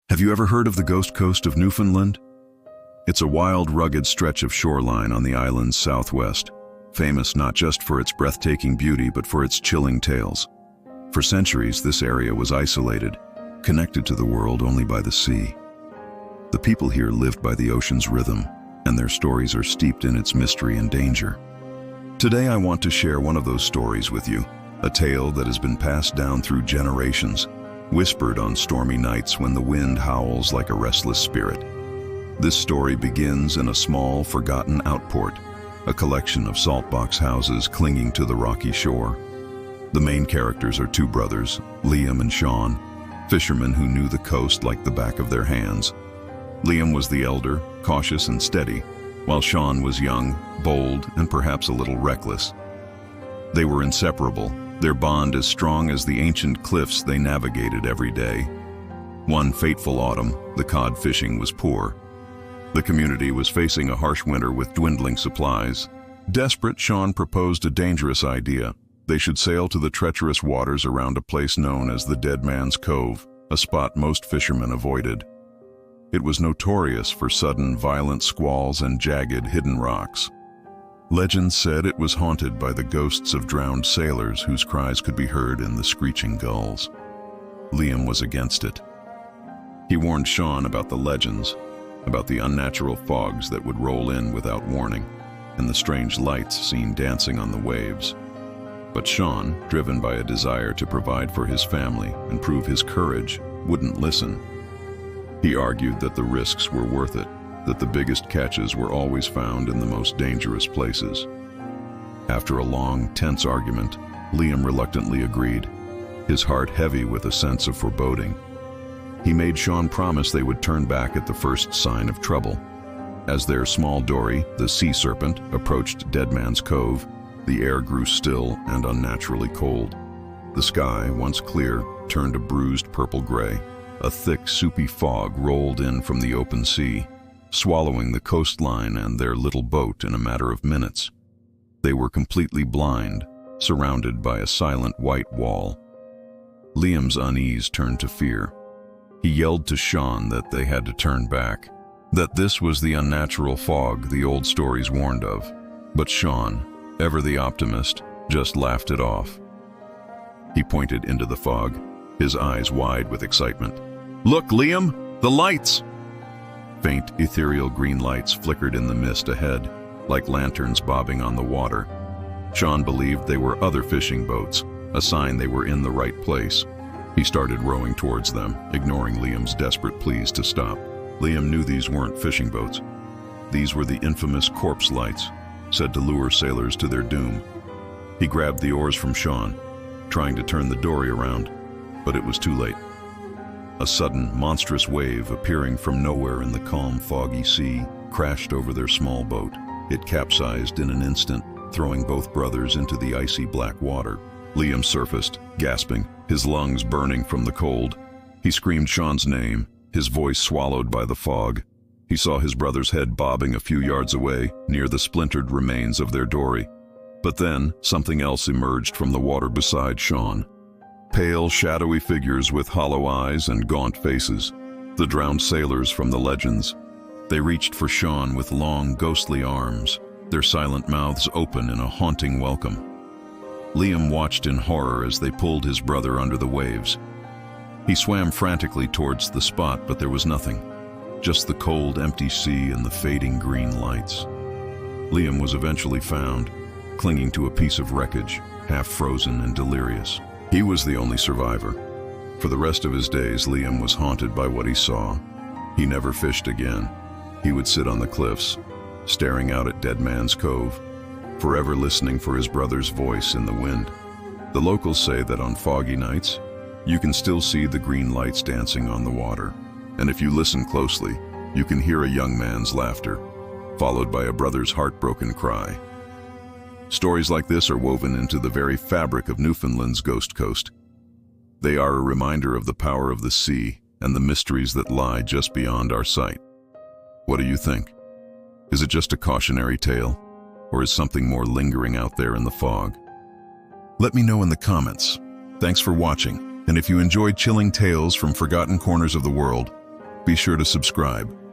Have you ever heard of the Ghost Coast of Newfoundland? It's a wild, rugged stretch of shoreline on the island's southwest, famous not just for its breathtaking beauty but for its chilling tales. For centuries, this area was isolated, connected to the world only by the sea. The people here lived by the ocean's rhythm, and their stories are steeped in its mystery and danger. Today I want to share one of those stories with you, a tale that has been passed down through generations, whispered on stormy nights when the wind howls like a restless spirit. This story begins in a small, forgotten outport, a collection of saltbox houses clinging to the rocky shore. The main characters are two brothers, Liam and Sean, fishermen who knew the coast like the back of their hands. Liam was the elder, cautious and steady, while Sean was young, bold, and perhaps a little reckless. They were inseparable, their bond as strong as the ancient cliffs they navigated every day. One fateful autumn, the cod fishing was poor. The community was facing a harsh winter with dwindling supplies. Desperate, Sean proposed a dangerous idea. They should sail to the treacherous waters around a place known as the Dead Man's Cove, a spot most fishermen avoided. It was notorious for sudden, violent squalls and jagged, hidden rocks. Legend said it was haunted by the ghosts of drowned sailors whose cries could be heard in the screeching gulls. Liam was against it. He warned Sean about the legends, about the unnatural fogs that would roll in without warning, and the strange lights seen dancing on the waves. But Sean, driven by a desire to provide for his family and prove his courage, wouldn't listen. He argued that the risks were worth it, that the biggest catches were always found in the most dangerous places. After a long, tense argument, Liam reluctantly agreed, his heart heavy with a sense of foreboding. He made Sean promise they would turn back at the first sign of trouble. As their small dory, the Sea Serpent, approached Dead Man's Cove, the air grew still and unnaturally cold. The sky, once clear, turned a bruised purple gray. A thick, soupy fog rolled in from the open sea, swallowing the coastline and their little boat in a matter of minutes. They were completely blind, surrounded by a silent white wall. Liam's unease turned to fear. He yelled to Sean that they had to turn back, that this was the unnatural fog the old stories warned of. But Sean, ever the optimist, just laughed it off. He pointed into the fog, his eyes wide with excitement. "Look, Liam, the lights!" Faint, ethereal green lights flickered in the mist ahead, like lanterns bobbing on the water. Sean believed they were other fishing boats, a sign they were in the right place. He started rowing towards them, ignoring Liam's desperate pleas to stop. Liam knew these weren't fishing boats. These were the infamous corpse lights, said to lure sailors to their doom. He grabbed the oars from Sean, trying to turn the dory around, but it was too late. A sudden, monstrous wave appearing from nowhere in the calm, foggy sea crashed over their small boat. It capsized in an instant, throwing both brothers into the icy black water. Liam surfaced, gasping, his lungs burning from the cold. He screamed Sean's name, his voice swallowed by the fog. He saw his brother's head bobbing a few yards away, near the splintered remains of their dory. But then, something else emerged from the water beside Sean. Pale, shadowy figures with hollow eyes and gaunt faces, the drowned sailors from the legends. They reached for Sean with long, ghostly arms, their silent mouths open in a haunting welcome. Liam watched in horror as they pulled his brother under the waves. He swam frantically towards the spot, but there was nothing, just the cold, empty sea and the fading green lights. Liam was eventually found, clinging to a piece of wreckage, half frozen and delirious. He was the only survivor. For the rest of his days, Liam was haunted by what he saw. He never fished again. He would sit on the cliffs, staring out at Dead Man's Cove, forever listening for his brother's voice in the wind. The locals say that on foggy nights, you can still see the green lights dancing on the water. And if you listen closely, you can hear a young man's laughter, followed by a brother's heartbroken cry. Stories like this are woven into the very fabric of Newfoundland's Ghost Coast. They are a reminder of the power of the sea and the mysteries that lie just beyond our sight. What do you think? Is it just a cautionary tale, or is something more lingering out there in the fog? Let me know in the comments. Thanks for watching, and if you enjoyed chilling tales from forgotten corners of the world, Be sure to subscribe